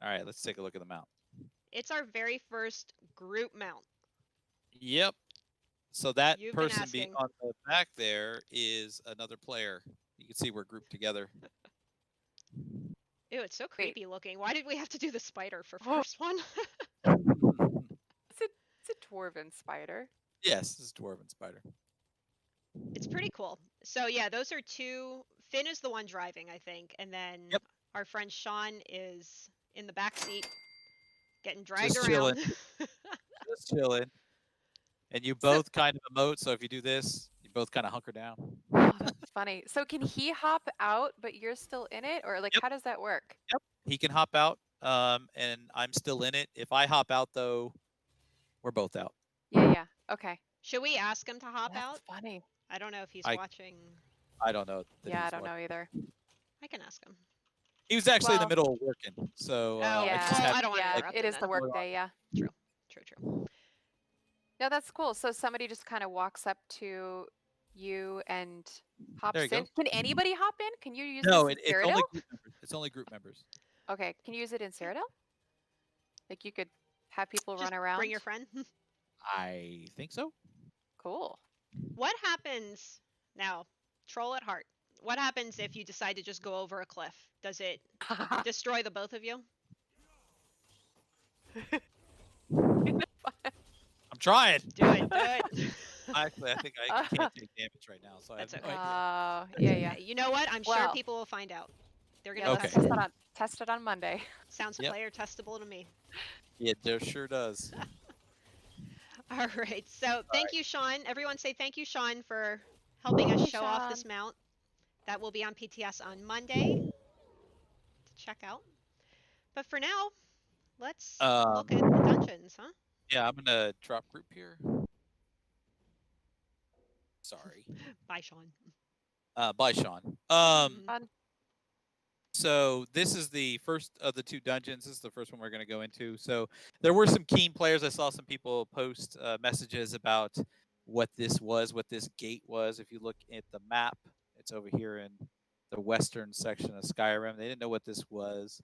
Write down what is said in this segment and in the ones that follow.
All right, let's take a look at the mount. It's our very first group mount. Yep. So that You've been person being asking. on the back there is another player. You can see we're grouped together. Ew, it's so Wait. creepy looking. Why did we have to do the spider for Oh. first one? It's a dwarven spider. Yes, this is Dwarven Spider. It's pretty cool. So yeah, those are two. Finn is the one driving, I think, and then Yep. our friend Sean is in the back seat, getting dragged Just around. chilling. Just chilling. And you both kind of emote, so if you do this, you both kind of hunker down. Oh, that's funny. So can he hop out, but you're still in it, or like Yep. how does that work? Yep. He can hop out, and I'm still in it. If I hop out, though, we're both out. Yeah. Okay. Should we ask him to hop That's out? funny. I don't know if he's I- watching. I don't know. that Yeah, I he's don't know watching. either. I can ask him. He was actually in the Well- middle of working, so I yeah. just had I don't want to Yeah, interrupt it him is the then. work day. Yeah. True. No, that's cool. So somebody just kind of walks up to you and hops There you in. go. Can anybody hop in? Can you use No, this in it's Cyrodiil? only group members. It's only group members. Okay, can you use it in Cyrodiil? Like you could have people Just run around. bring your friend. I think so. Cool. What happens now? Troll at heart. What happens if you decide to just go over a cliff? Does it destroy the both of you? I'm trying. Do it. Actually, I think I can't take damage right now, so I have That's no okay. idea. Yeah. Okay, you know what? I'm sure Well- people will find out. They're Yeah, gonna let's Okay. test it on Monday. Sounds Yep. player testable to me. It sure does. All right. So thank you, Sean. Everyone say thank you, Sean, for helping us Thank you, show off this Sean. mount. That will be on PTS on Monday to check out. But for now, let's look at the dungeons, huh? Yeah, I'm gonna drop group here. Sorry. Bye, Sean. Bye, Sean. Fun. So this is the first of the two dungeons. This is the first one we're going to go into. So there were some keen players. I saw some people post messages about what this was, what this gate was. If you look at the map, it's over here in the western section of Skyrim. They didn't know what this was.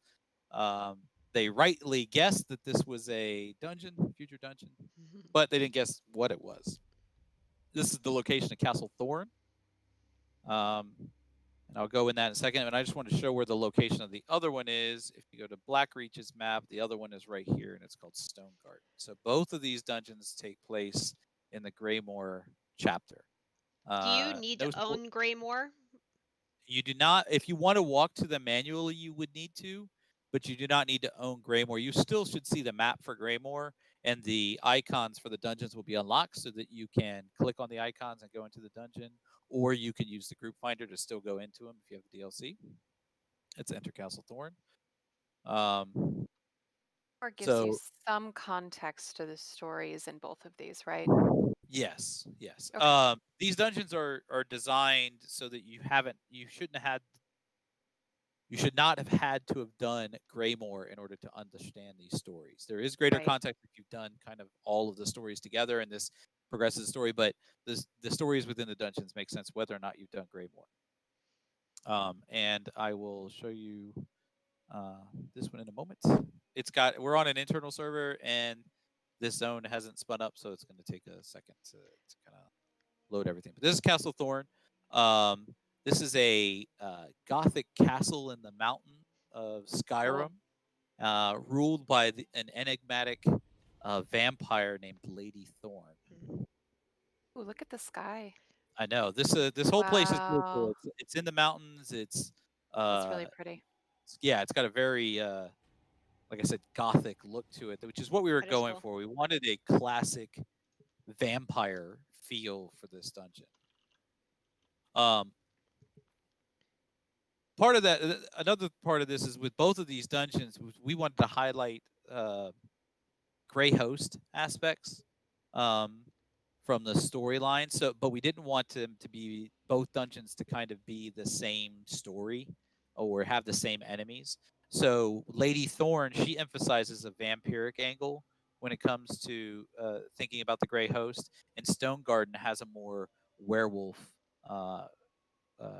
They rightly guessed that this was a dungeon, future dungeon, but they didn't guess what it was. This is the location of Castle Thorn. And I'll go in that in a second. And I just want to show where the location of the other one is. If you go to Blackreach's map, the other one is right here, and it's called Stonegarden. So both of these dungeons take place in the Greymoor chapter. Do you need to own Greymoor? You do not. If you want to walk to them manually, you would need to, but you do not need to own Greymoor. You still should see the map for Greymoor, and the icons for the dungeons will be unlocked so that you can click on the icons and go into the dungeon, or you can use the group finder to still go into them if you have the DLC. It's Enter Castle Thorn. Or gives you some context to the stories in both of these, right? Yes. Okay. These dungeons are designed so that you should not have had to have done Greymoor in order to understand these stories. There is greater context if you've done kind of all of the stories together, and this progresses the story, but the stories within the dungeons make sense whether or not you've done Greymoor. And I will show you this one in a moment. We're on an internal server, and this zone hasn't spun up, so it's going to take a second to kind of load everything. But this is Castle Thorn. This is a Gothic castle in the mountain of Skyrim, ruled by an enigmatic vampire named Lady Thorn. Ooh, look at the sky. I know this whole place is really cool. It's in the mountains. It's really pretty. Yeah, it's got a very like I said, Gothic look to it, which is what we were going for. We wanted a classic vampire feel for this dungeon. Part of that, another part of this is with both of these dungeons, we wanted to highlight Grey Host aspects from the storyline. So, but we didn't want them to be both dungeons to kind of be the same story or have the same enemies. So, Lady Thorn, she emphasizes a vampiric angle when it comes to thinking about the Grey Host, and Stonegarden has a more werewolf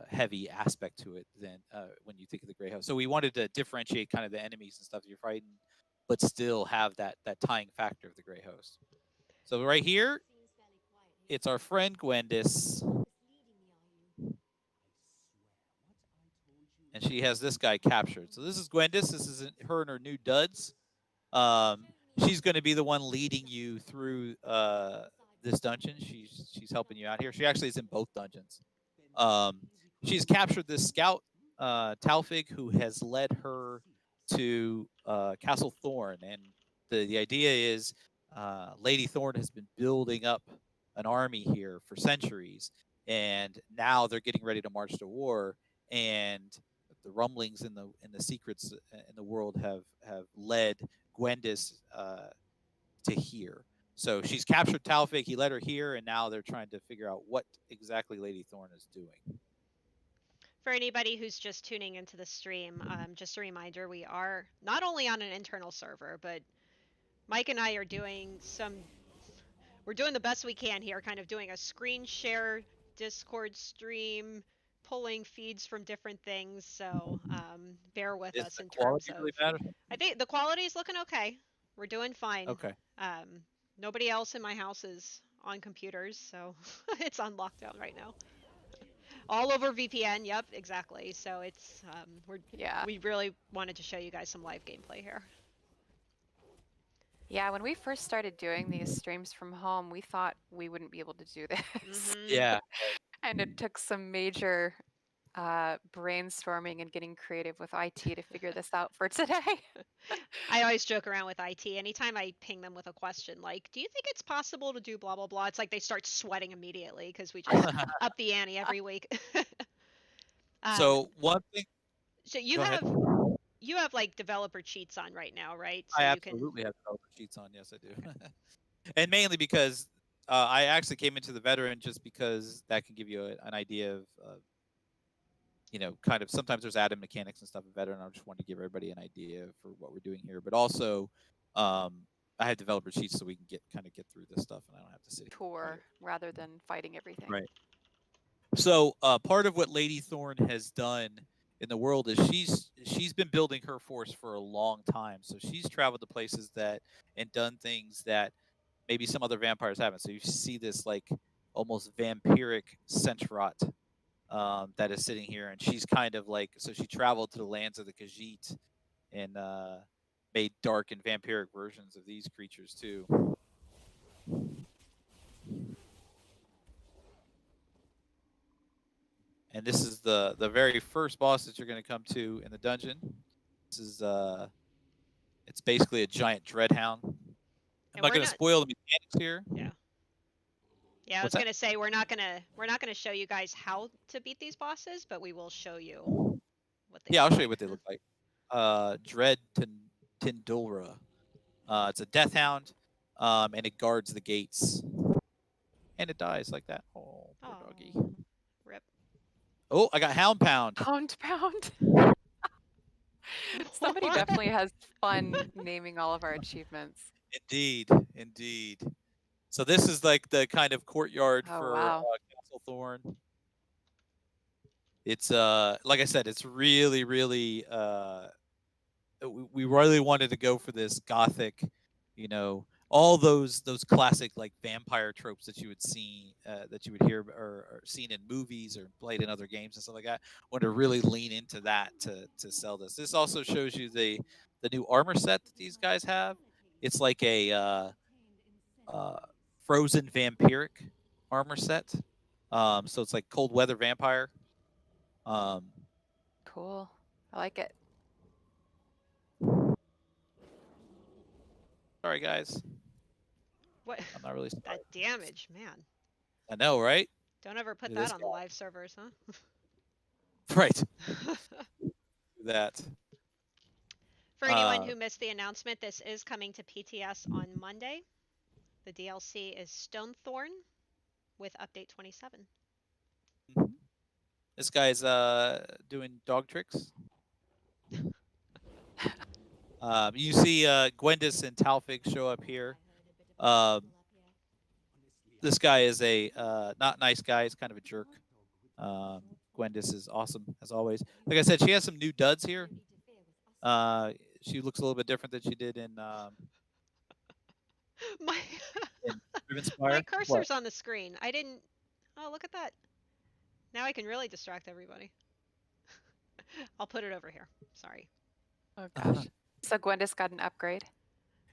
heavy aspect to it than when you think of the Grey Host. So we wanted to differentiate kind of the enemies and stuff that you're fighting, but still have that tying factor of the Grey Host. So right here, it's our friend Gwendis, and she has this guy captured. So this is Gwendis. This is her and her new duds. She's going to be the one leading you through this dungeon. She's helping you out here. She actually is in both dungeons. She's captured this scout, Talfig, who has led her to Castle Thorn, and the idea is Lady Thorn has been building up an army here for centuries, and now they're getting ready to march to war, and the rumblings in the secrets in the world have led Gwendis to here. So she's captured Talfig. He led her here, and now they're trying to figure out what exactly Lady Thorn is doing. For anybody who's just tuning into the stream, just a reminder, we are not only on an internal server, but Mike and I are we're doing the best we can here, kind of doing a screen share Discord stream, pulling feeds from different things, so bear with us in terms of... Really bad? I think the quality is looking okay. We're doing fine. Okay. Nobody else in my house is on computers, so it's on lockdown right now. All over VPN, yep, exactly. So it's we really wanted to show you guys some live gameplay here. Yeah, when we first started doing these streams from home, we thought we wouldn't be able to do this. Yeah. And it took some major brainstorming and getting creative with IT to figure this out for today. I always joke around with IT. Anytime I ping them with a question like, do you think it's possible to do blah, blah, blah? It's like they start sweating immediately because we just up the ante every week. So one thing... So you have like developer cheats on right now, right? So I absolutely have developer cheats on. Yes, I do. And mainly because I actually came into the veteran just because that can give you an idea of, kind of sometimes there's added mechanics and stuff in veteran. I just wanted to give everybody an idea for what we're doing here. But also, I have developer cheats so we can get through this stuff, and I don't have to sit tour rather than fighting everything. Right. So part of what Lady Thorn has done in the world is she's been building her force for a long time. So she's traveled to places and done things that maybe some other vampires haven't. So you see this like almost vampiric Centrot that is sitting here, and she's kind of like, so she traveled to the lands of the Khajiit and made dark and vampiric versions of these creatures too. And this is the very first boss that you're going to come to in the dungeon. This is it's basically a giant dreadhound. I'm not going to spoil the mechanics here. Yeah. Yeah, I was going to say we're not going to show you guys how to beat these bosses, but we will show you what they I'll show you what they look like. Dread Tindulra. It's a death hound, and it guards the gates. And it dies like that. Oh, poor doggy. Rip. Oh, I got Hound Pound. Hound Pound. Somebody definitely has fun naming all of our achievements. Indeed. So this is like the kind of courtyard for Castle Thorn. It's like I said, it's really, really we really wanted to go for this gothic, all those classic like vampire tropes that you would see, that you would hear or seen in movies or played in other games and stuff like that. Wanted to really lean into that to sell this. This also shows you the new armor set that these guys have. It's like a frozen vampiric armor set. So it's like cold weather vampire. Cool. I like it. Sorry, guys. What? I'm not really sorry. That damage, man. I know, right? Don't ever put that on the live servers, huh? Right. That. For anyone who missed the announcement, this is coming to PTS on Monday. The DLC is Stonethorn with update 27. This guy's doing dog tricks. You see Gwendis and Talfig show up here. This guy is a not nice guy. He's kind of a jerk. Gwendis is awesome as always. Like I said, she has some new duds here. She looks a little bit different than she did in My Riven my Spire. What? cursor's on the screen. I didn't. Oh, look at that. Now I can really distract everybody. I'll put it over here. Sorry. Oh Uh-huh. gosh. So Gwendis got an upgrade.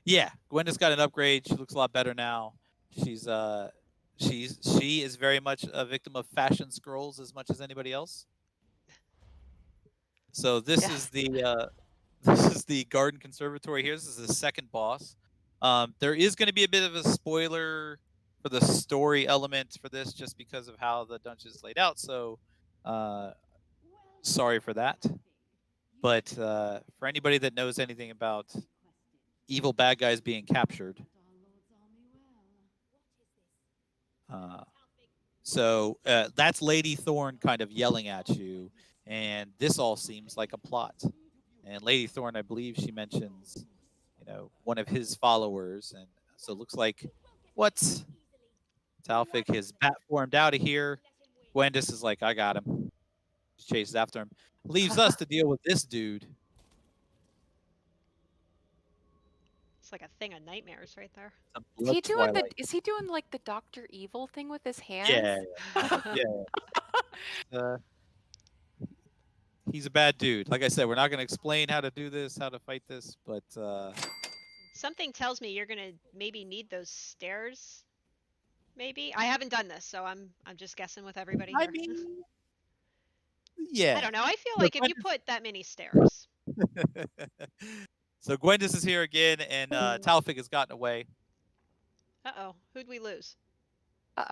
Yeah, Gwendis got an upgrade. She looks a lot better now. She is very much a victim of fashion scrolls as much as anybody else. So this Yeah. is the this is the Garden Conservatory here. This is the second boss. There is going to be a bit of a spoiler for the story element for this, just because of how the dungeon is laid out. So, sorry for that. But for anybody that knows anything about evil bad guys being captured, so that's Lady Thorn kind of yelling at you, and this all seems like a plot. And Lady Thorn, I believe she mentions, one of his followers, and so it looks like what Talfik has bat formed out of here. Gwendis is like, I got him. She chases after him. Leaves us to deal with this dude. It's like a thing of nightmares right there. Some Is blood he doing twilight. is he doing like the Dr. Evil thing with his hands? Yeah. He's a bad dude. Like I said, we're not going to explain how to do this, how to fight this, but Something tells me you're gonna maybe need those stairs. Maybe I haven't done this, so I'm just guessing with everybody here. I mean, yeah. I don't know. I feel So like if you put that many stairs, So Gwendis is here again, and Talfik has gotten away. uh-oh, who'd we lose? Uh-oh.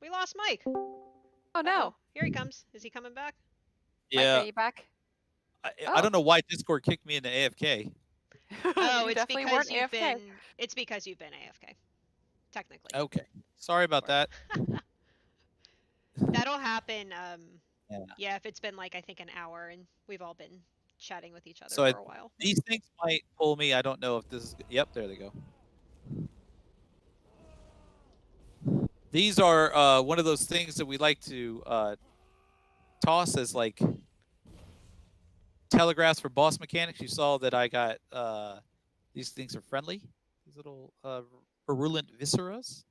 We lost Mike. Oh no. Here he comes. Is he coming back? Mike, are you back? I don't know why Discord kicked me into AFK. Oh, You it's definitely because weren't you've AFK. been AFK. Technically. Okay. Sorry about that. That'll happen. Yeah. Yeah, if it's been like I think an hour and we've all been chatting with each other So for a while. These things might pull me. I don't know if this is. Yep, there they go. These are one of those things that we like to toss as like telegraphs for boss mechanics. You saw that I got these things are friendly. These little virulent visceras.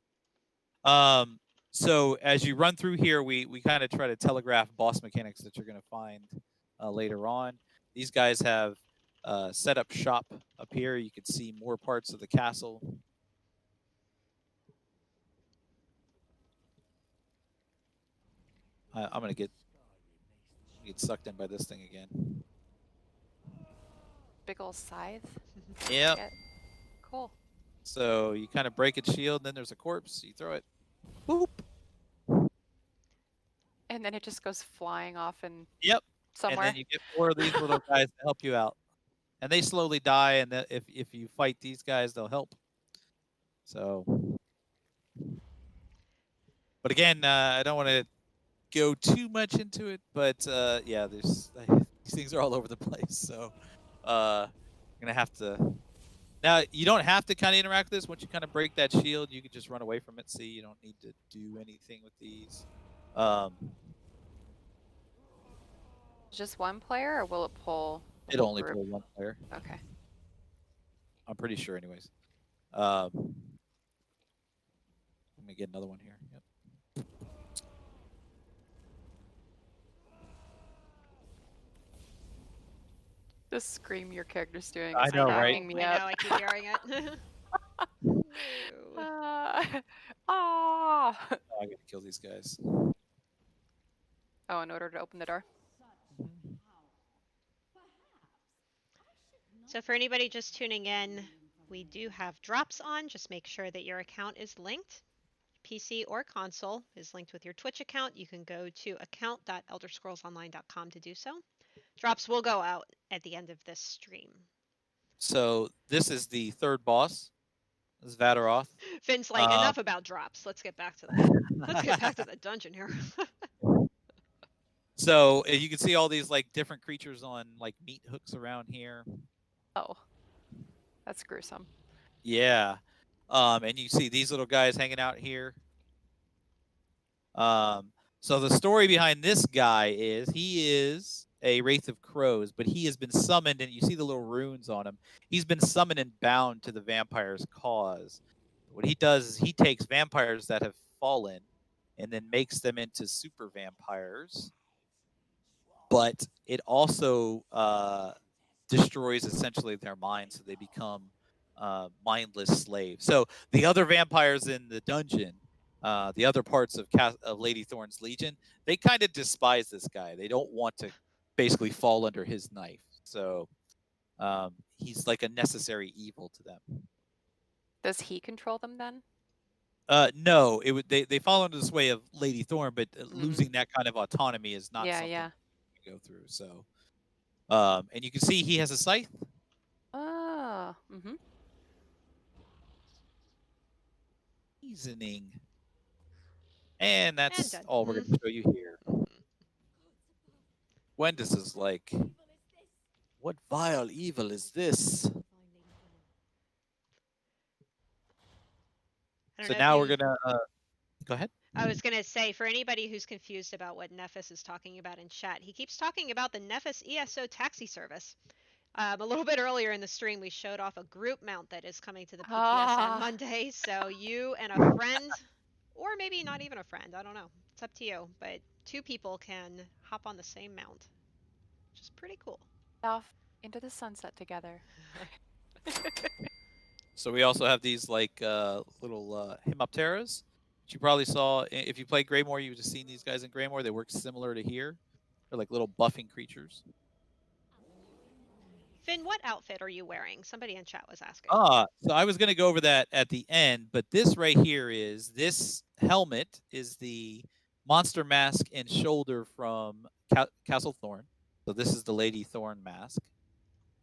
So as you run through here, we kind of try to telegraph boss mechanics that you're going to find later on. These guys have set up shop up here. You can see more parts of the castle. I'm going to get sucked in by this thing again. Big ol' scythe. Yep. Yeah. Cool. So you kind of break its shield, and then there's a corpse. You throw it. Boop. And then it just goes flying off and Yep. somewhere. And then you get 4 of these little guys to help you out. And they slowly die, and if you fight these guys, they'll help. So, but again, I don't want to go too much into it, but yeah, these things are all over the place. So, I'm gonna have to. Now, you don't have to kind of interact with this. Once you kind of break that shield, you can just run away from it. See, you don't need to do anything with these. Just one player, or will it pull? the It whole only group? pull 1 player. Okay. I'm pretty sure, anyways. Let me get another one here. Yep. The scream your character's doing I is know, right? cracking me I up. know, I keep hearing it. No. Ah. Oh, I gotta kill these guys. Oh, in order to open the door. So for anybody just tuning in, we do have drops on. Just make sure that your account is linked. PC or console is linked with your Twitch account. You can go to account.elderscrollsonline.com to do so. Drops will go out at the end of this stream. So this is the 3rd boss. This is Vadaroth. Finn's like, enough about drops. Let's get back to let's get back to the dungeon here. So you can see all these like different creatures on like meat hooks around here. Oh. That's gruesome. Yeah. And you see these little guys hanging out here. So the story behind this guy is he is a Wraith of Crows, but he has been summoned, and you see the little runes on him. He's been summoned and bound to the vampire's cause. What he does is he takes vampires that have fallen and then makes them into super vampires. But it also destroys essentially their minds, so they become mindless slaves. So the other vampires in the dungeon, the other parts of Lady Thorn's Legion, they kind of despise this guy. They don't want to basically fall under his knife. So he's like a necessary evil to them. Does he control them then? No, it would they fall under this way of Lady Thorn, but losing that kind of autonomy is not something to go through. So, and you can see he has a scythe. Oh. Mm-hmm. Seasoning. And that's done. all we're going to show you here. Gwendis is like, what vile evil is this? So now we're going to go ahead. I was going to say, for anybody who's confused about what Nephis is talking about in chat, he keeps talking about the Nephis ESO taxi service. A little bit earlier in the stream, we showed off a group mount that is coming to the PPS on Monday. So you and a friend, or maybe not even a friend, I don't know. It's up to you. But 2 people can hop on the same mount, which is pretty cool. Off into the sunset together. So we also have these like little Hemipteras, which you probably saw if you played Greymore. You would have seen these guys in Greymore. They work similar to here. They're like little buffing creatures. Finn, what outfit are you wearing? Somebody in chat was asking. So I was going to go over that at the end, but this right here is this helmet is the monster mask and shoulder from Castle Thorn. So this is the Lady Thorn mask.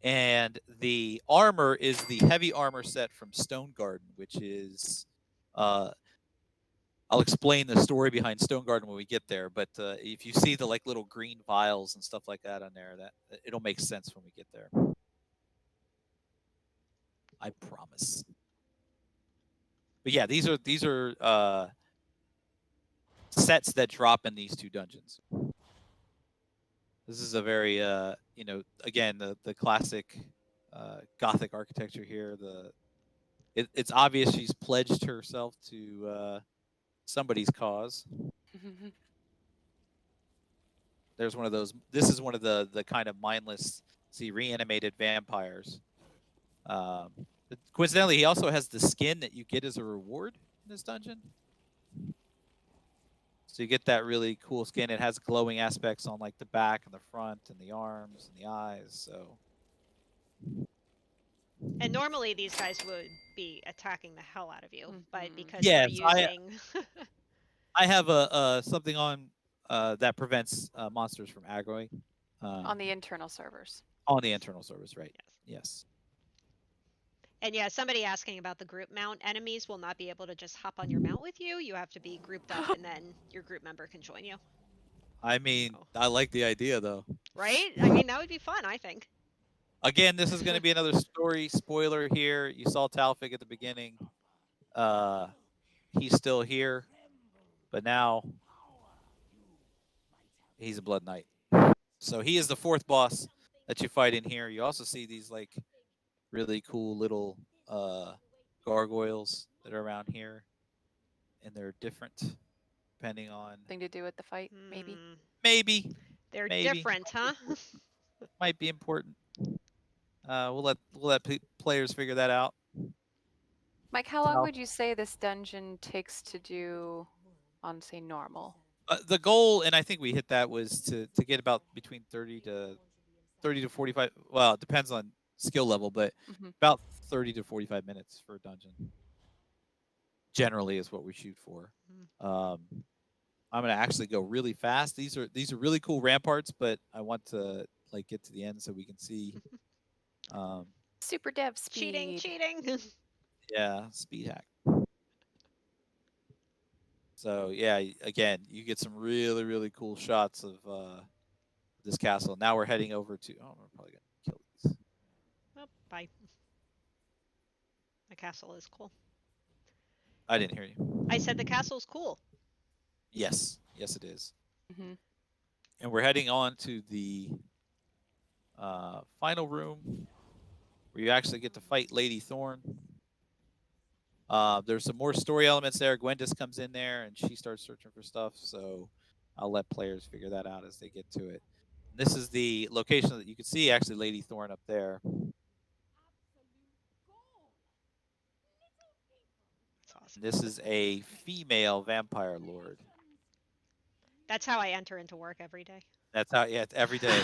And the armor is the heavy armor set from Stone Garden, which is I'll explain the story behind Stone Garden when we get there, but if you see the like little green vials and stuff like that on there, that it'll make sense when we get there. I promise. But yeah, these are sets that drop in these 2 dungeons. This is a very again the classic Gothic architecture here. It's obvious she's pledged herself to somebody's cause. There's one of those. This is one of the kind of mindless, reanimated vampires. Coincidentally, he also has the skin that you get as a reward in this dungeon. So you get that really cool skin. It has glowing aspects on like the back and the front and the arms and the eyes. So. And normally these guys would be attacking the hell out of you, but because yes, you're using... I have a something on that prevents monsters from aggroing. On the internal servers. On the internal servers, right. Yes. And yeah, somebody asking about the group mount. Enemies will not be able to just hop on your mount with you. You have to be grouped up, and then your group member can join you. I mean, I like the idea, though. Right? I mean, that would be fun, I think. Again, this is going to be another story spoiler here. You saw Talfig at the beginning. He's still here, but now he's a Blood Knight. So he is the 4th boss that you fight in here. You also see these like really cool little gargoyles that are around here, and they're different depending on thing to do with the fight, maybe. Maybe they're different, huh? Might be important. We'll let players figure that out. Mike, how long would you say this dungeon takes to do on, say, normal? The goal, and I think we hit that, was to get about between 30 to 45. Well, it depends on skill level, but about 30 to 45 minutes for a dungeon. Generally, is what we shoot for. I'm gonna actually go really fast. These are really cool ramparts, but I want to like get to the end so we can see. Super dev speed. Cheating. Yeah, speed hack. So yeah, again, you get some really cool shots of this castle. Now we're heading over to. Oh, we're probably gonna kill these. Oh, bye. The castle is cool. I didn't hear you. I said the castle's cool. Yes. Yes, it is. Hmm. And we're heading on to the final room where you actually get to fight Lady Thorn. There's some more story elements there. Gwendis comes in there and she starts searching for stuff. So I'll let players figure that out as they get to it. This is the location that you can see actually Lady Thorn up there. That's awesome. This is a female vampire lord. That's how I enter into work every day. That's how, yeah, it's every day.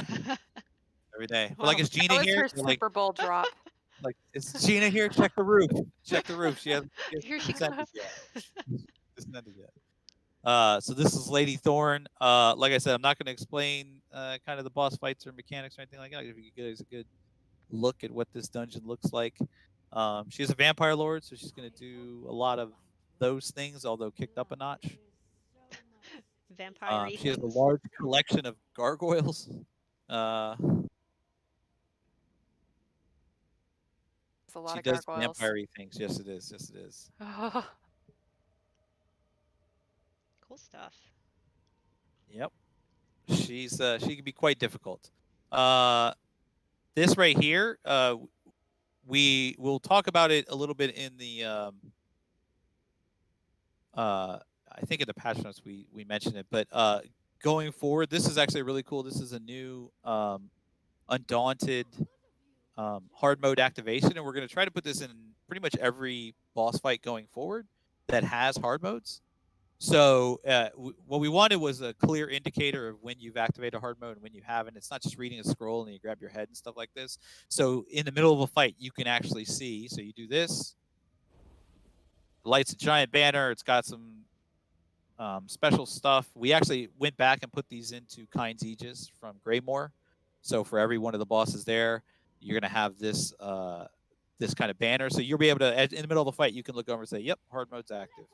Every day. We're like, Wow. is Gina That was here? her We're like, Super Bowl drop. is Gina here? Check the roof. Check the roof. She hasn't Here she descended comes. yet. Descended yet. So this is Lady Thorn. Like I said, I'm not going to explain kind of the boss fights or mechanics or anything like that. If you could get a good look at what this dungeon looks like. She's a vampire lord, so she's going to do a lot of those things, although kicked up a notch. Vampire She has a things. large collection of gargoyles. It's a lot She of does gargoyles. vampire things. Yes, it is. Yes, it is. Cool stuff. Yep. She can be quite difficult. This right here, we will talk about it a little bit in the I think in the patch notes we mentioned it, but going forward, this is actually really cool. This is a new Undaunted hard mode activation, and we're going to try to put this in pretty much every boss fight going forward that has hard modes. So what we wanted was a clear indicator of when you've activated a hard mode and when you haven't. It's not just reading a scroll and you grab your head and stuff like this. So in the middle of a fight, you can actually see. So you do this. The light's a giant banner. It's got some special stuff. We actually went back and put these into Kind's Aegis from Greymoor. So for every one of the bosses there, you're going to have this this kind of banner. So you'll be able to, in the middle of the fight, you can look over and say, yep, hard mode's active.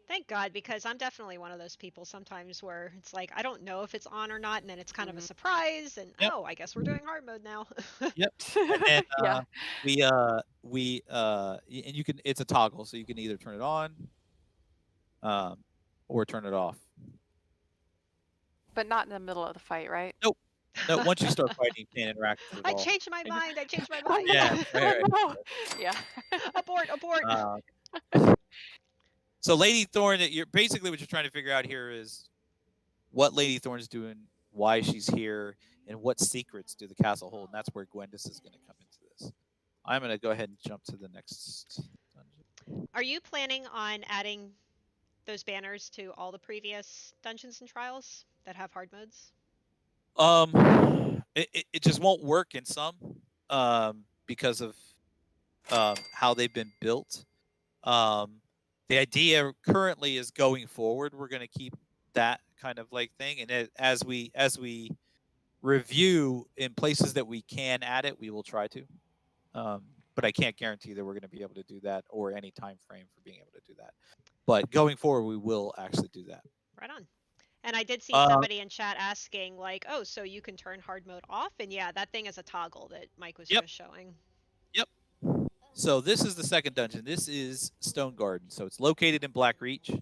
Thank God, because I'm definitely one of those people sometimes where it's like I don't know if it's on or not, and then it's kind of a surprise, and Yep. oh, I guess we're doing hard mode now. Yep. And then Yeah. and you can, it's a toggle, so you can either turn it on or turn it off. But not in the middle of the fight, right? Nope. No, once you start fighting, you can't interact with it I at all. changed my mind. I changed my Oh, mind. Yeah, right. no. Yeah. Abort, abort. So Lady Thorn, you're basically what you're trying to figure out here is what Lady Thorn's doing, why she's here, and what secrets do the castle hold. And that's where Gwendis is going to come into this. I'm going to go ahead and jump to the next dungeon. Are you planning on adding those banners to all the previous dungeons and trials that have hard modes? It just won't work in some because of how they've been built. The idea currently is going forward, we're going to keep that kind of like thing, and as we review in places that we can add it, we will try to. But I can't guarantee that we're going to be able to do that or any time frame for being able to do that. But going forward, we will actually do that. Right on. And I did see somebody in chat asking, like, oh, so you can turn hard mode off? And yeah, that thing is a toggle that Mike was just showing. Yep. So this is the second dungeon. This is Stone Garden. So it's located in Blackreach.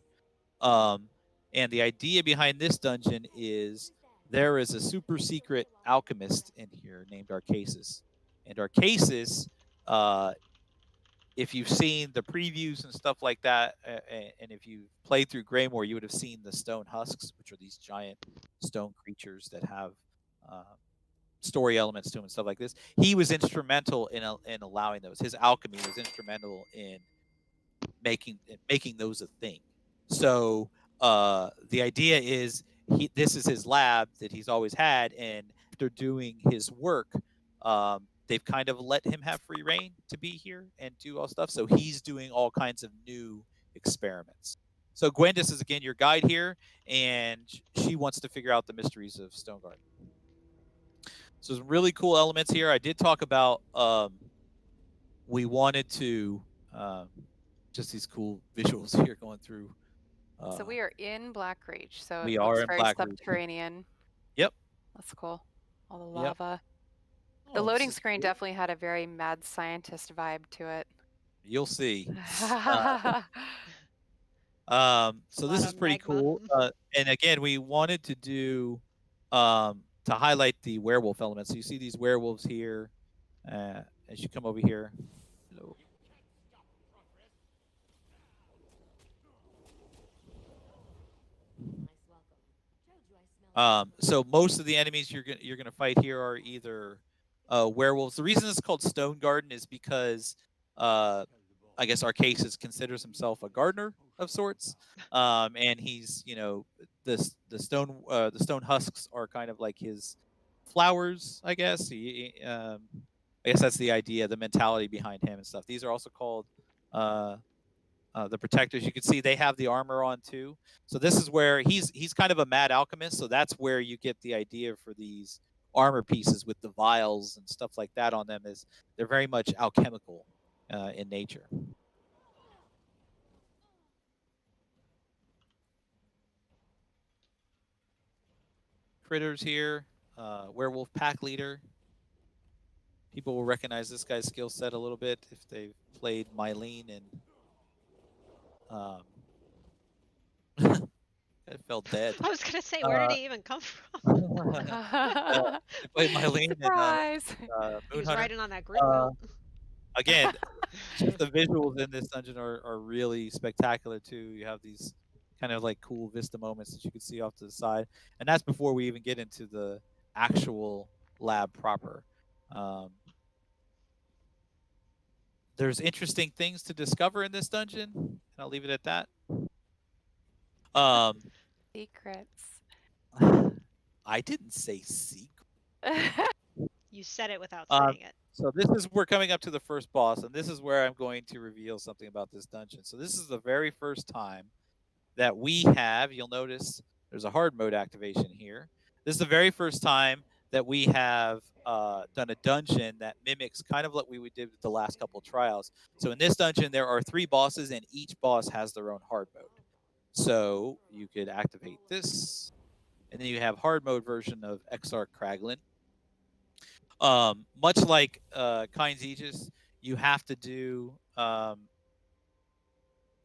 And the idea behind this dungeon is there is a super secret alchemist in here named Arcasis. And Arcasis, if you've seen the previews and stuff like that, and if you played through Greymoor, you would have seen the stone husks, which are these giant stone creatures that have story elements to them and stuff like this. He was instrumental in allowing those. His alchemy was instrumental in making those a thing. So the idea is this is his lab that he's always had, and after doing his work, they've kind of let him have free reign to be here and do all stuff. So he's doing all kinds of new experiments. So Gwendis is again your guide here, and she wants to figure out the mysteries of Stone Garden. So some really cool elements here. I did talk about we wanted to just these cool visuals here going through. So we are in Blackreach. So we it are looks in very Blackreach. subterranean. Yep. That's cool. All the Yep. lava. Oh, The loading this is screen cool. definitely had a very mad scientist vibe to it. You'll see. So a this lot is of pretty magma. cool. And again, we wanted to do to highlight the werewolf element. So you see these werewolves here as you come over here. Hello. So most of the enemies you're gonna fight here are either werewolves. The reason it's called Stone Garden is because I guess Arcasis considers himself a gardener of sorts, and he's the stone husks are kind of like his flowers. I guess I guess that's the idea, the mentality behind him and stuff. These are also called uh, the protectors. You can see they have the armor on too. So this is where he's kind of a mad alchemist. So that's where you get the idea for these armor pieces with the vials and stuff like that on them. Is they're very much alchemical in nature. Critters here, werewolf pack leader. People will recognize this guy's skill set a little bit if they've played Mylene and I felt dead. I was gonna say, where did he even come from? I played Mylene and Surprise! He was Moonhunter. riding on that green belt. Again, just the visuals in this dungeon are really spectacular too. You have these kind of like cool vista moments that you can see off to the side, and that's before we even get into the actual lab proper. There's interesting things to discover in this dungeon, and I'll leave it at that. Secrets. I didn't say secret. You said it without Um, saying it. So we're coming up to the first boss, and this is where I'm going to reveal something about this dungeon. So this is the very first time that we have, you'll notice there's a hard mode activation here. This is the very first time that we have done a dungeon that mimics kind of what we did with the last couple trials. So in this dungeon, there are 3 bosses, and each boss has their own hard mode. So you could activate this, and then you have hard mode version of Exarch Kraglin. Much like Kyne's Aegis, you have to do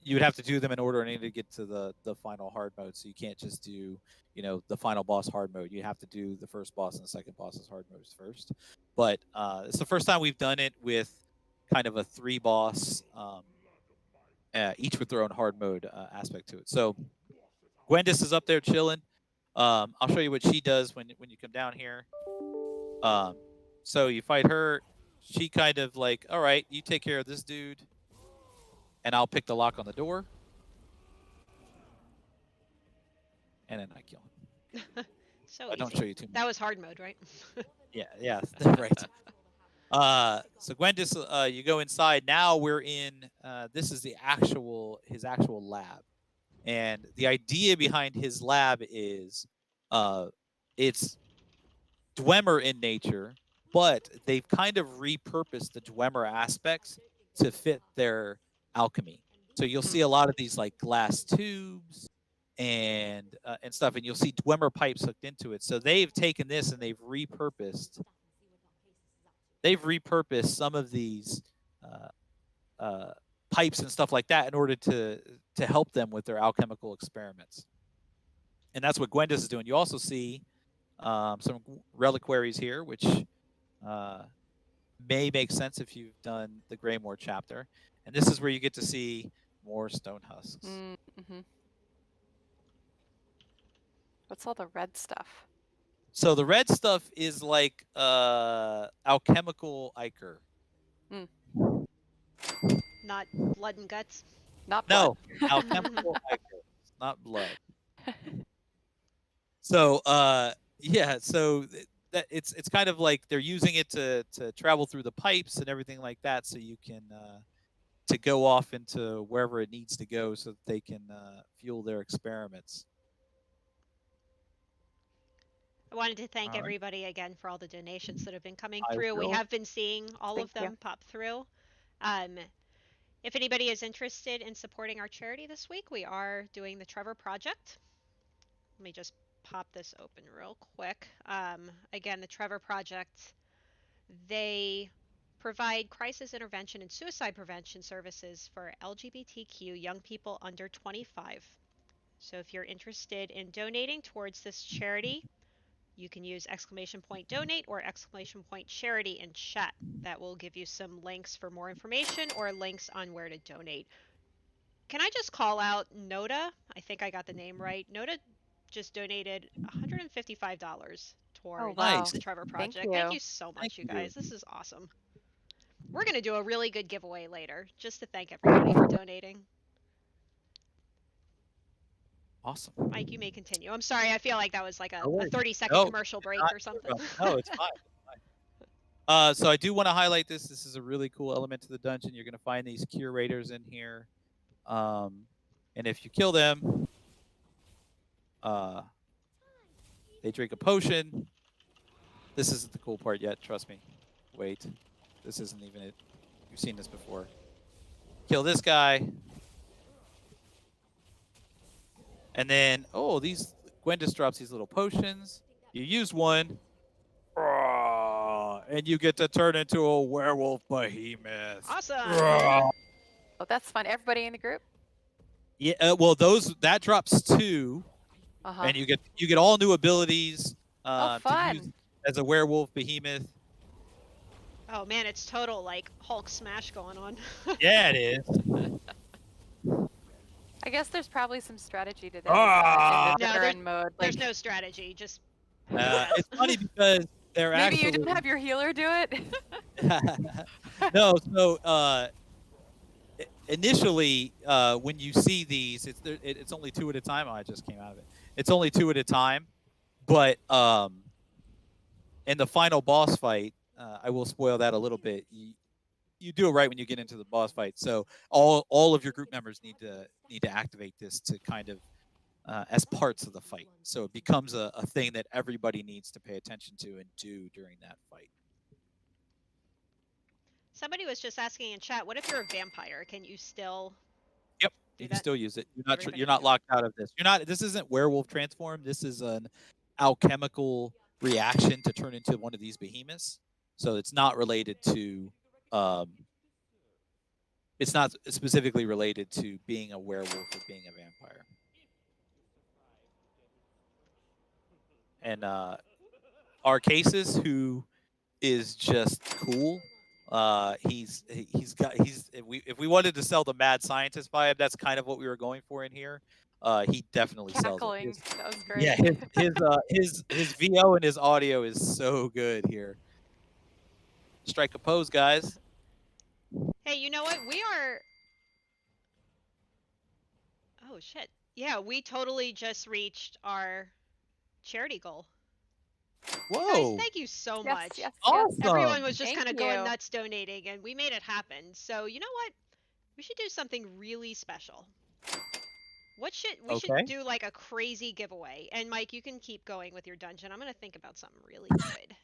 you would have to do them in order in order to get to the final hard mode. So you can't just do the final boss hard mode. You have to do the first boss and the second boss's hard modes first. But it's the first time we've done it with kind of a 3 boss, each with their own hard mode aspect to it. So Gwendis is up there chilling. I'll show you what she does when you come down here. So you fight her. She kind of like, all right, you take care of this dude, and I'll pick the lock on the door, and then I kill him. So I easy. don't show you too much. That was hard mode, right? Yeah, right. So Gwendis, you go inside. Now we're in. This is his actual lab, and the idea behind his lab is, it's Dwemer in nature, but they've kind of repurposed the Dwemer aspects to fit their alchemy. So you'll see a lot of these like glass tubes and stuff, and you'll see Dwemer pipes hooked into it. So they've taken this and they've repurposed some of these pipes and stuff like that in order to help them with their alchemical experiments. And that's what Gwendis is doing. You also see some reliquaries here, which may make sense if you've done the Greymoor chapter. And this is where you get to see more stone husks. Mm-hmm. What's all the red stuff? So the red stuff is like alchemical ichor. Not blood and guts. Not blood. No, alchemical ichor, not blood. So yeah, so that it's kind of like they're using it to travel through the pipes and everything like that, so you can to go off into wherever it needs to go, so that they can fuel their experiments. I wanted to thank All right. everybody again for all the donations that have been coming I through. We will. have been seeing all of Thank them you. pop through. If anybody is interested in supporting our charity this week, we are doing the Trevor Project. Let me just pop this open real quick. Again, the Trevor Project, they provide crisis intervention and suicide prevention services for LGBTQ young people under 25. So if you're interested in donating towards this charity, you can use !donate or !charity in chat. That will give you some links for more information or links on where to donate. Can I just call out Noda? I think I got the name right. Noda just donated $155 towards wow. the Trevor Thank Project. Thank you. you so much, Thank you you. guys. This is awesome. We're going to do a really good giveaway later, just to thank everybody for donating. Awesome. Mike, you may continue. I'm sorry, I feel like that was like a No worries. 30-second No, commercial break not or something. No, it's fine. It's fine. So I do want to highlight this. This is a really cool element to the dungeon. You're going to find these curators in here. And if you kill them, they drink a potion. This isn't the cool part yet, trust me. Wait, this isn't even it. You've seen this before. Kill this guy. And then, oh, Gwendis drops these little potions. You use one, and you get to turn into a werewolf behemoth. Awesome. Oh, that's fun. Everybody in the group? Yeah, well, that drops 2, and you get all new abilities to fun. use as a werewolf behemoth. Oh man, it's total like Hulk smash going on. Yeah, it is. I guess there's probably some strategy to this Ah! in the No, veteran mode. There's Like, no strategy, just It's funny because they're maybe actually you didn't have your healer do it. no. So initially, when you see these, it's only 2 at a time. Oh, I just came out of it. It's only 2 at a time, but in the final boss fight, I will spoil that a little bit. You do it right when you get into the boss fight. So all of your group members need to activate this to kind of as parts of the fight. So it becomes a thing that everybody needs to pay attention to and do during that fight. somebody was just asking in chat, what if you're a vampire? Can you still Yep, do you can that? still use it. Everybody You're not do. locked out of this. This isn't werewolf transform. This is an alchemical reaction to turn into one of these behemoths. So it's not related to it's not specifically related to being a werewolf or being a vampire. And Arcasis, who is just cool. If we wanted to sell the mad scientist vibe, that's kind of what we were going for in here. He definitely sells it. Cackling. That was great. Yeah, his VO and his audio is so good here. Strike a pose, guys. Hey, you know what? We are. Oh shit! Yeah, we totally just reached our charity goal. Whoa! Guys, thank you so Yes, much. yes, Awesome. yes. Everyone was just Thank kind of going you. nuts donating, and we made it happen. So you know what? We should do something really special. We should do like a crazy giveaway. And Mike, you can keep going with your dungeon. I'm gonna think about something really good.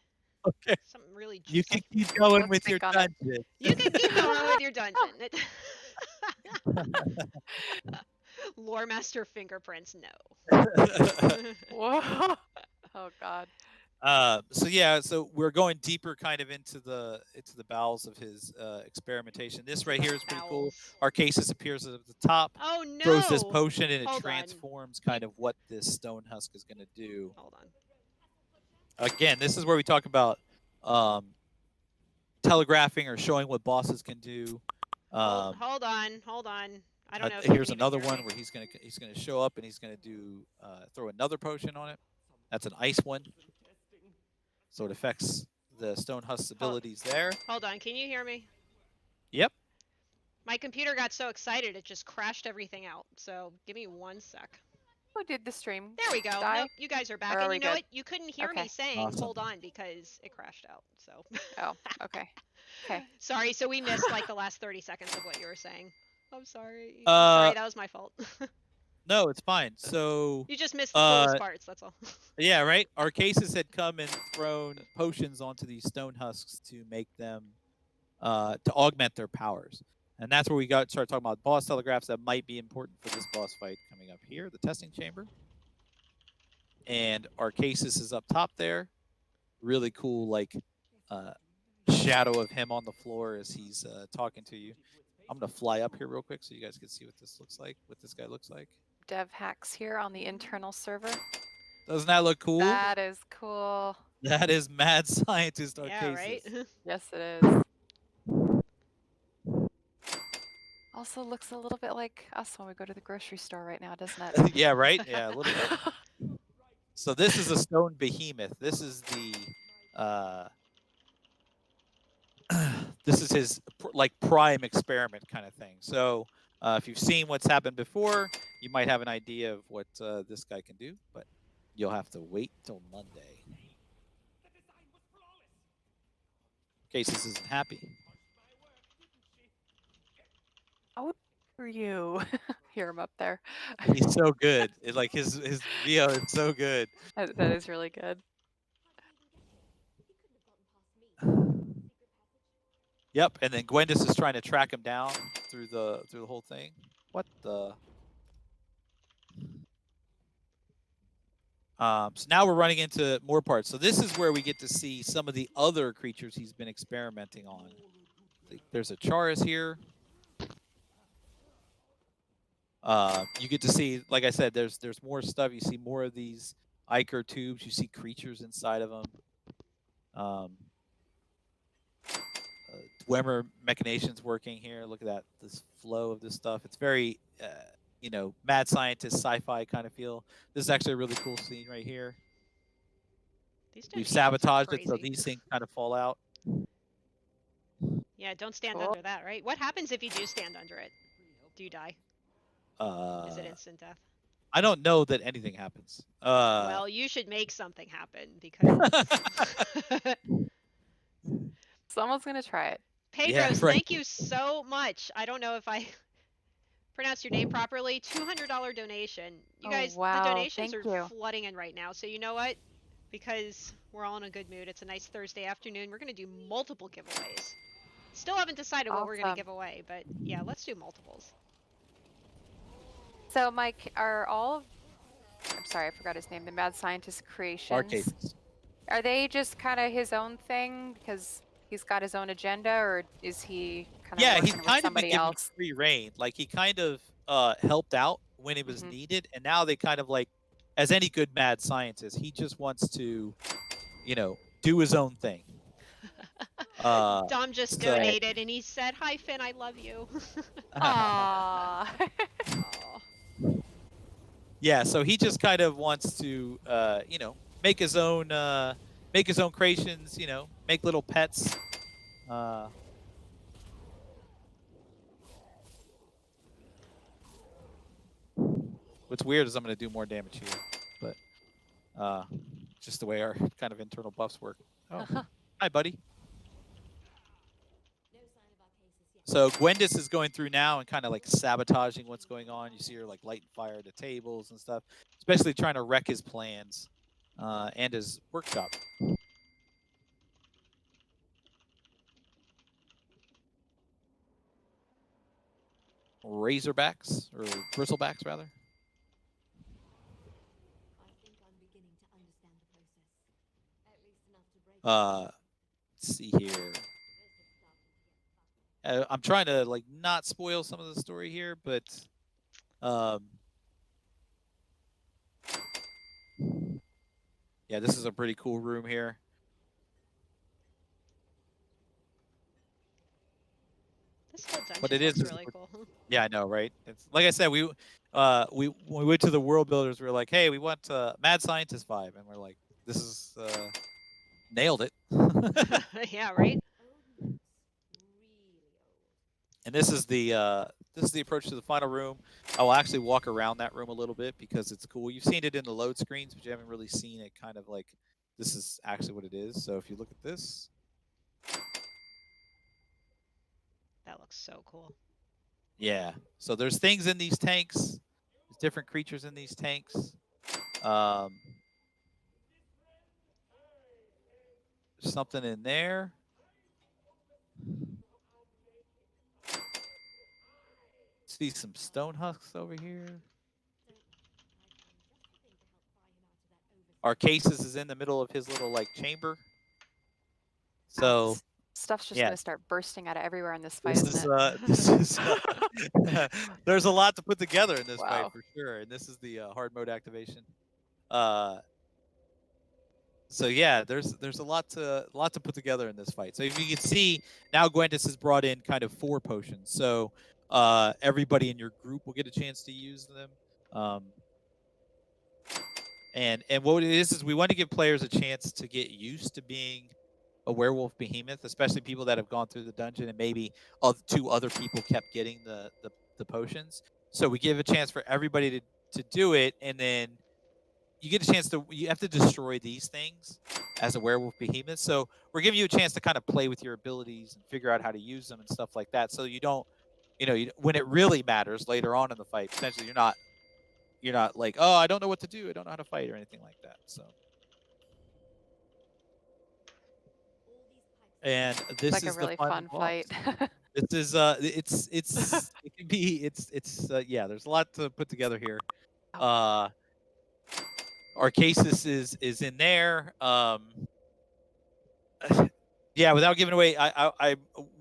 Okay. Something really juicy. You can keep going Let's with your think on it. dungeon. You can keep going with your dungeon. Lore Master Fingerprints, no. Whoa. Oh God. So we're going deeper kind of into the bowels of his experimentation. This right here is pretty cool. Arcasis appears at the top, Oh no! throws this potion, and it Hold on. transforms kind of what this stone husk is going to do. Hold on. Again, this is where we talk about telegraphing or showing what bosses can do. Hold on. I don't know. If Here's you can another even hear one me. where he's gonna show up and he's gonna do throw another potion on it. That's an ice one, so it affects the stone husk's abilities there. Hold on. Can you hear me? Yep. My computer got so excited it just crashed everything out. So give me 1 sec. Who did the stream? There we go. Die? Nope, you guys are back. Or are And we you know good? what? You couldn't hear me Okay. saying Awesome. hold on because it crashed out. So Oh, okay. Okay. sorry. So we missed like the last 30 seconds of what you were saying. I'm sorry. Uh, that was my fault. No, it's fine. So You just missed the coolest parts. That's all. yeah, right. Arcasis had come and thrown potions onto these stone husks to make them to augment their powers. And that's where we started talking about boss telegraphs that might be important for this boss fight coming up here, the testing chamber. And Arcasis is up top there. Really cool, like shadow of him on the floor as he's talking to you. I'm gonna fly up here real quick so you guys can see what this looks like, what this guy looks like. Dev hacks here on the internal server. Doesn't that look cool? That is cool. That is Mad Scientist Yeah, right? Arcasis. Yes, it is. Also looks a little bit like us when we go to the grocery store right now, doesn't it? Yeah, right? Yeah, a little bit. So this is a stone behemoth. This is the this is his like prime experiment kind of thing. So if you've seen what's happened before, you might have an idea of what this guy can do, but you'll have to wait till Monday. Cases isn't happy. Oh, for you. Hear him up there. He's so good. Like his VO is so good. That is really good. Yep, and then Gwendis is trying to track him down through the whole thing. What the? So now we're running into more parts. So this is where we get to see some of the other creatures he's been experimenting on. There's a Charis here. You get to see, like I said, there's more stuff. You see more of these Ichor tubes. You see creatures inside of them. Dwemer machinations working here. Look at that, this flow of this stuff. It's very, you know, mad scientist sci-fi kind of feel. This is actually a really cool scene right here. These We've dungeons are sabotaged it so crazy. these things kind of fall out. Yeah, don't stand Cool. under that, right? What happens if you do stand under it? Do you die? Is it instant death? I don't know that anything happens. Well, you should make something happen because Someone's gonna try it. Pedros, Yeah, right. thank you so much. I don't know if I pronounced your name properly. $200 donation. You Oh, guys, wow, the donations thank are you. flooding in right now. So you know what? Because we're all in a good mood. It's a nice Thursday afternoon. We're gonna do multiple giveaways. Still haven't decided what we're gonna Awesome. give away, but yeah, let's do multiples. So, Mike, are all of, I'm sorry, I forgot his name, the Mad Scientist creations, Arcasis. are they just kind of his own thing because he's got his own agenda, or is he kind of Yeah, working he's with kind of been somebody given else? free reign. Like he kind of helped out when it was Mhm. needed, and now they kind of like, as any good mad scientist, he just wants to, you know, do his own thing. Dom just so- donated and he said, "Hi Finn, I love you." Aww. Aw. Yeah, so he just kind of wants to, you know, make his own creations. You know, make little pets. What's weird is I'm going to do more damage here, but just the way our kind of internal buffs work. Oh, hi, buddy. So Gwendis is going through now and kind of like sabotaging what's going on. You see her like lighting fire to tables and stuff, especially trying to wreck his plans and his workshop. Razorbacks, or bristlebacks rather. Let's see here. I'm trying to like not spoil some of the story here, but yeah, this is a pretty cool room here. This whole dungeon But it is looks just- really cool. Yeah, I know, right? It's like I said, we when we went to the World Builders, we were like, hey, we want Mad Scientist vibe, and we're like, this is nailed it. Yeah, right? And this is the approach to the final room. I will actually walk around that room a little bit because it's cool. You've seen it in the load screens, but you haven't really seen it kind of like this is actually what it is. So if you look at this, That looks so cool. yeah. So there's things in these tanks. There's different creatures in these tanks. There's something in there. See some stone husks over here. Arcasis is in the middle of his little like chamber. So Stuff's just Yeah. gonna start bursting out of everywhere in this fight, This isn't is it? this is there's a lot to put together in this fight Wow. for sure, and this is the hard mode activation. Uh, so yeah, there's a lot to put together in this fight. So if you can see now, Gwendis has brought in kind of 4 potions, so everybody in your group will get a chance to use them. And what it is we want to give players a chance to get used to being a werewolf behemoth, especially people that have gone through the dungeon and maybe 2 other people kept getting the potions. So we give a chance for everybody to do it, and then you get a chance to you have to destroy these things as a werewolf behemoth. So we're giving you a chance to kind of play with your abilities and figure out how to use them and stuff like that. So you don't, when it really matters later on in the fight, potentially you're not like, oh, I don't know what to do, I don't know how to fight or anything like that. So. And It's this like a is the really final fun boss. fight. This is it can be yeah, there's a lot to put together here. Arcasis is in there. Yeah, without giving away,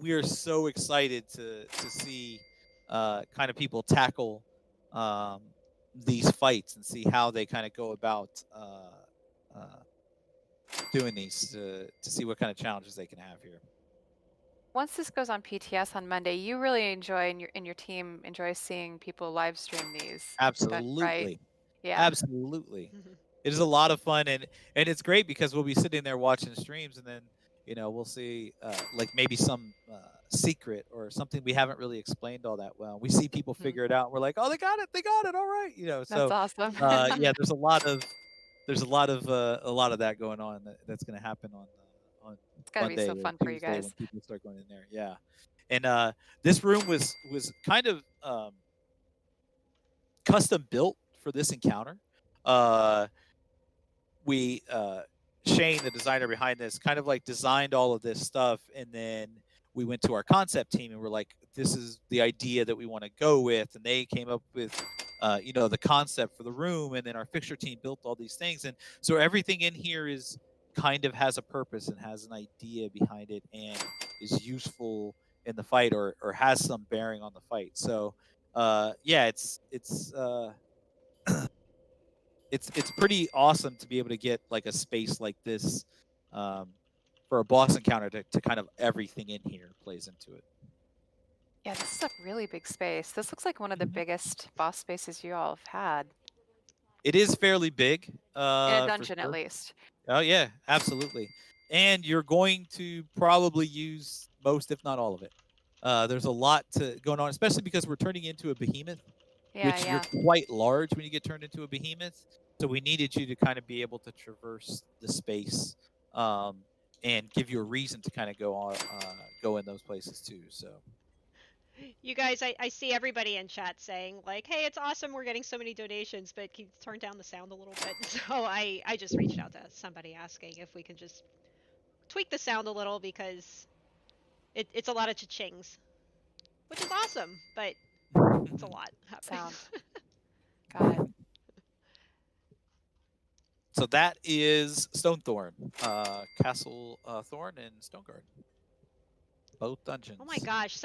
we are so excited to see kind of people tackle these fights and see how they kind of go about doing these to see what kind of challenges they can have here. Once this goes on PTS on Monday, you really enjoy and your team enjoy seeing people live stream these. Absolutely. Right? Yeah. Absolutely. It is a lot of fun, and it's great because we'll be sitting there watching streams, and then we'll see like maybe some secret or something we haven't really explained all that well. We see people figure it out, and we're like, oh, they got it, all right, That's So awesome. yeah, there's a lot of that going on that's going to happen on It's gotta be Monday so or fun for you Tuesday when guys. people start going in there. Yeah, and this room was kind of custom built for this encounter. We Shane, the designer behind this, kind of like designed all of this stuff, and then we went to our concept team and we're like, this is the idea that we want to go with, and they came up with the concept for the room, and then our fixture team built all these things, and so everything in here is kind of has a purpose and has an idea behind it and is useful in the fight or has some bearing on the fight. So yeah, it's pretty awesome to be able to get like a space like this for a boss encounter to kind of everything in here plays into it. Yeah, this is a really big space. This looks like one of the biggest boss spaces you all have had. It is fairly big. In a dungeon, sure. at least. Oh yeah, absolutely. And you're going to probably use most, if not all of it. There's a lot going on, especially because we're turning into a behemoth, which you're quite large when you get turned into a behemoth. So we needed you to kind of be able to traverse the space and give you a reason to kind of go in those places too. So. You guys, I see everybody in chat saying like, hey, it's awesome we're getting so many donations, but can you turn down the sound a little bit? So I just reached out to somebody asking if we can just tweak the sound a little because it's a lot of cha-chings, which is awesome, but it's a lot happening. Sound. Got it. So that is Stonethorn, Castle Thorn and Stoneguard. Both dungeons. Oh my gosh,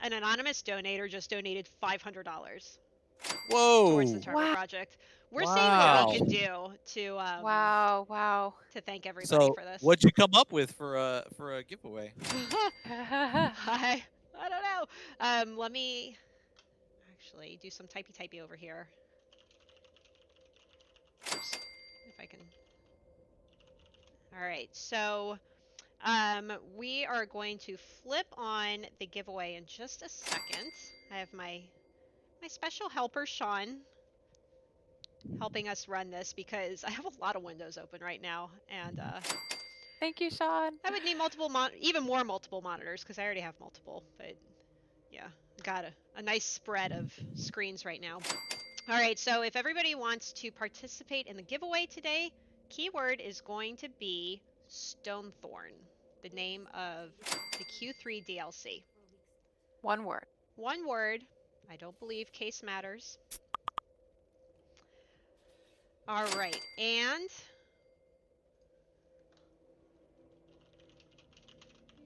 an anonymous donator just donated $500. Whoa! Towards the Trevor Project. We're seeing what we can do to to thank everybody for this. What'd you come up with for a giveaway? I don't know. Let me actually do some typey over here. Oops, if I can. All right, so we are going to flip on the giveaway in just a second. I have my special helper, Sean, helping us run this because I have a lot of windows open right now, and thank you, Sean. I would need even more multiple monitors because I already have multiple, but yeah, got a nice spread of screens right now. All right, so if everybody wants to participate in the giveaway today, keyword is going to be Stonethorn, the name of the Q3 DLC. One word. One word. I don't believe case matters. All right, and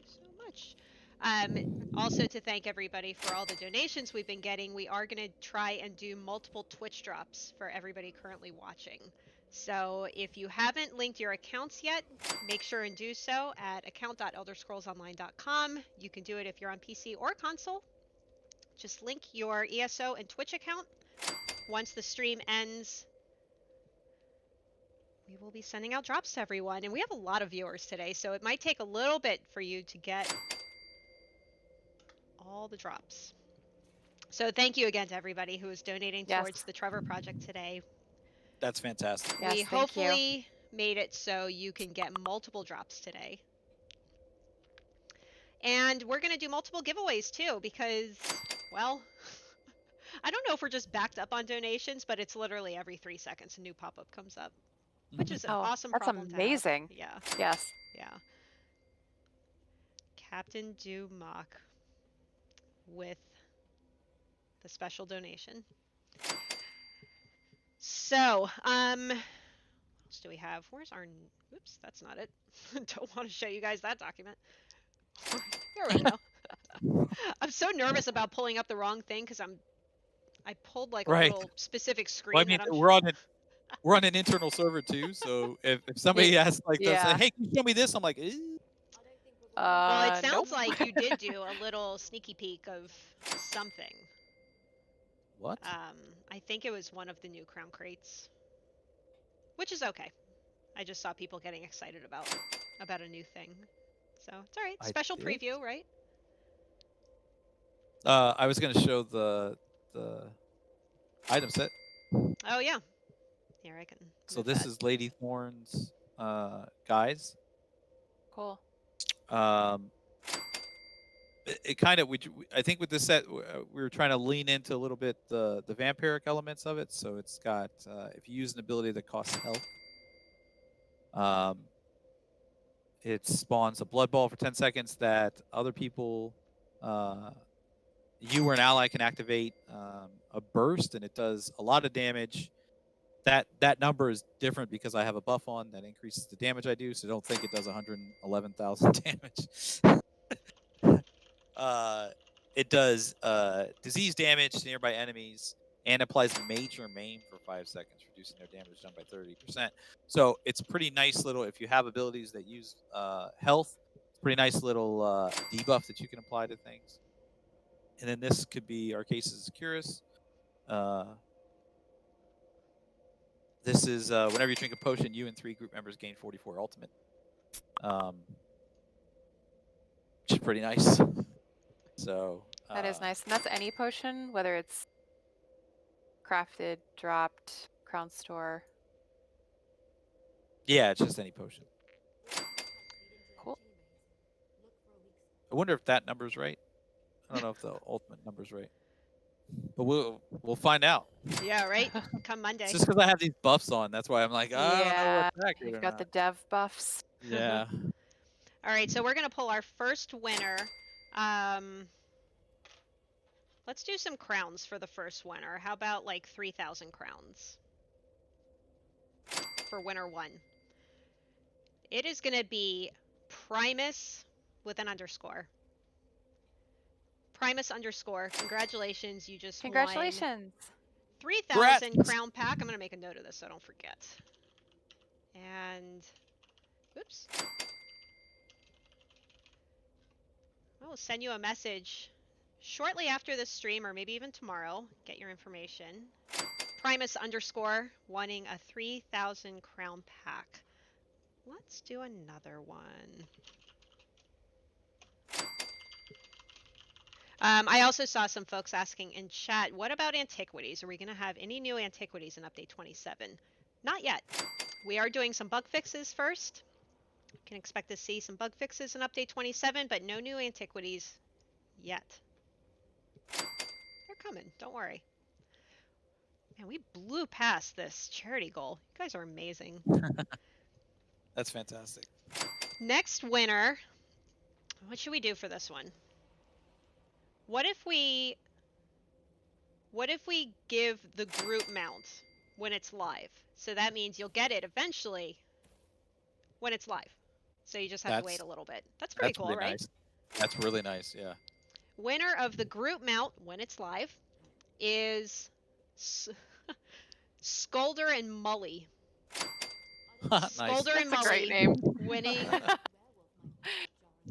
so much. Also to thank everybody for all the donations we've been getting. We are going to try and do multiple Twitch drops for everybody currently watching. So if you haven't linked your accounts yet, make sure and do so at account.elderscrollsonline.com. You can do it if you're on PC or console. Just link your ESO and Twitch account. Once the stream ends, we will be sending out drops to everyone. And we have a lot of viewers today, so it might take a little bit for you to get all the drops. So thank you again to everybody who is donating towards the Trevor Project today. That's fantastic. Yes, We thank you. hopefully made it so you can get multiple drops today. And we're going to do multiple giveaways too because, well, I don't know if we're just backed up on donations, but it's literally every 3 seconds a new pop-up comes up, which is an awesome that's problem to have. amazing. Yeah, Yes. yeah. Captain Dumock with the special donation. So, what else do we have? Where's our, oops, that's not it. Don't want to show you guys that document. Here we go. I'm so nervous about pulling up the wrong thing because I pulled like a Right. little specific screen. Well, I mean, that I'm we're on an internal server too, so if somebody asks like, they'll say, Yeah. "Hey, can you show me this?" I'm like, eh. well, it sounds nope. like you did do a little sneaky peek of something. "What?" I think it was one of the new crown crates, which is okay. I just saw people getting excited about a new thing, so it's all right. I Special did? preview, right? I was gonna show the item set. Oh yeah. Here I can. So move this that. is Lady Thorn's guys. Cool. It kind of, I think with this set, we were trying to lean into a little bit the vampiric elements of it. So it's got, if you use an ability that costs health, it spawns a blood ball for 10 seconds that other people, you or an ally can activate a burst, and it does a lot of damage. That number is different because I have a buff on that increases the damage I do, so don't think it does 111,000 damage. It does disease damage to nearby enemies and applies major maim for 5 seconds, reducing their damage done by 30%. So it's pretty nice little, if you have abilities that use health, it's a pretty nice little debuff that you can apply to things. And then this could be Arcasis Securus. This is whenever you drink a potion, you and 3 group members gain 44 ultimate. Which is pretty nice. So That is nice. And that's any potion, whether it's crafted, dropped, crown store. Yeah, it's just any potion. Cool. I wonder if that number's right. I don't know if the ultimate number's right. But we'll find out. Yeah, right. Come Monday. It's just because I have these buffs on. That's why I'm like, I don't know what's accurate You've or got the not. dev buffs. Yeah. All right, so we're gonna pull our first winner. Let's do some crowns for the first winner. How about like 3,000 crowns for winner 1? It is gonna be Primus with an underscore. Primus underscore. Congratulations, you just won Congratulations. 3,000 Congrats. crown pack. I'm gonna make a note of this so I don't forget. And oops. I will send you a message shortly after this stream, or maybe even tomorrow. Get your information. Primus underscore wanting a 3,000 crown pack. Let's do another one. I also saw some folks asking in chat, what about antiquities? Are we going to have any new antiquities in update 27? Not yet. We are doing some bug fixes first. You can expect to see some bug fixes in update 27, but no new antiquities yet. They're coming, don't worry. Man, we blew past this charity goal. You guys are amazing. That's fantastic. Next winner. What should we do for this one? What if we give the group mount when it's live? So that means you'll get it eventually when it's live. So you just have to wait a little bit. That's pretty cool, pretty right? nice. That's really nice. Yeah. Winner of the group mount when it's live is Scolder and Mully. Nice. Scolder and That's a great Mully name. winning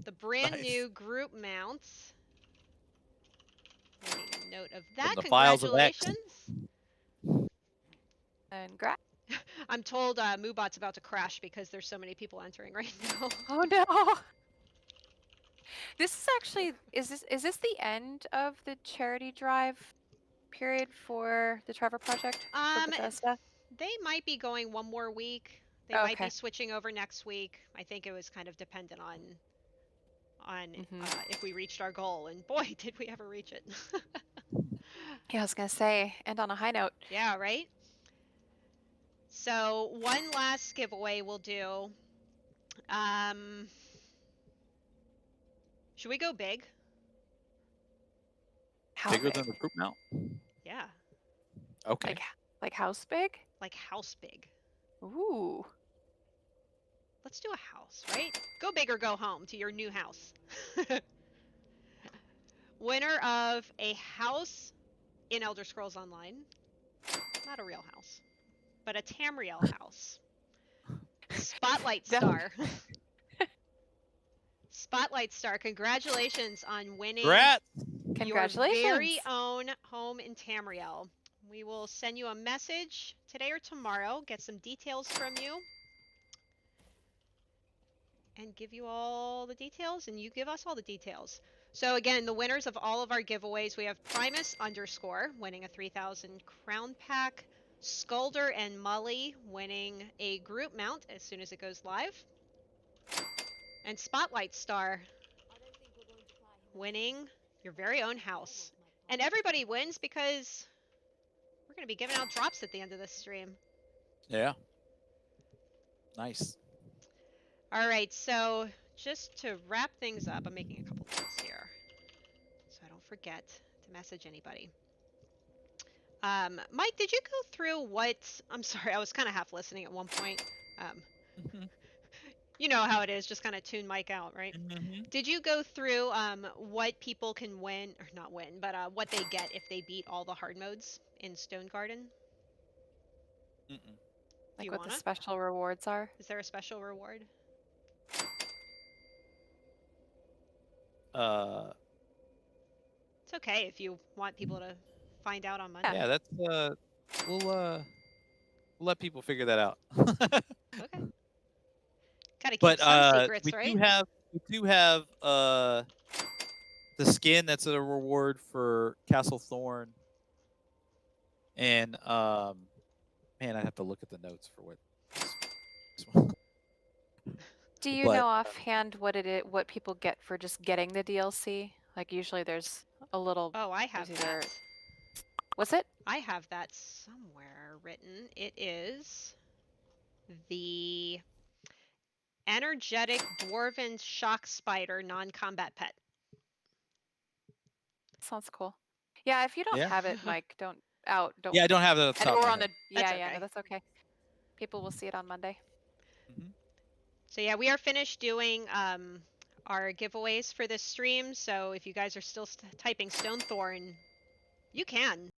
the brand Nice. new group mounts. Making a note of that. the files of X. Congratulations. And gra- I'm told Moobot's about to crash because there's so many people entering right now. Oh no. This is actually is this the end of the charity drive period for the Trevor Project for Bethesda? They might be going one more week. They might be Okay. switching over next week. I think it was kind of dependent on if we reached our goal, and boy, did we ever reach it. Yeah, I was gonna say, and on a high note. Yeah, right? So one last giveaway we'll do. Should we go big? How Bigger big? than the group mount. Yeah, Okay. Like house big? like house big. Ooh. Let's do a house, right? Go big or go home to your new house. Winner of a house in Elder Scrolls Online. Not a real house, but a Tamriel house. Spotlight Star. Spotlight Star, congratulations on winning Congrats. Congratulations. your very own home in Tamriel. We will send you a message today or tomorrow, get some details from you, and give you all the details, and you give us all the details. So again, the winners of all of our giveaways, we have Primus _ winning a 3,000 crown pack, Scolder and Mully winning a group mount as soon as it goes live, and Spotlight Star winning your very own house. And everybody wins because we're going to be giving out drops at the end of this stream. Yeah. Nice. All right, so just to wrap things up, I'm making a couple notes here so I don't forget to message anybody. Mike, did you go through what... I'm sorry, I was kind of half listening at one point. You know how it is, just kind of tune Mike out, right? Did you go through what people can win, or not win, but what they get if they beat all the hard modes in Stone Garden? Like you what wanna? the special rewards are? Is there a special reward? It's okay if you want people to find out on Monday. Yeah, that's we'll let people figure that out. Okay. Gotta keep But some secrets, we right? do have the skin that's a reward for Castle Thorn. And man, I have to look at the notes for what this one. Do you But, know offhand what what people get for just getting the DLC? Like usually there's a little. Oh, I have There's either- that. What's it? I have that somewhere written. It is the energetic dwarven shock spider non-combat pet. Sounds cool. Yeah, if you don't Yeah. have it, Mike, don't. Yeah, I don't have that. And, or on the. That's Yeah, okay. no, that's okay. People will see it on Monday. So yeah, we are finished doing our giveaways for this stream. So if you guys are still typing Stonethorn, you can.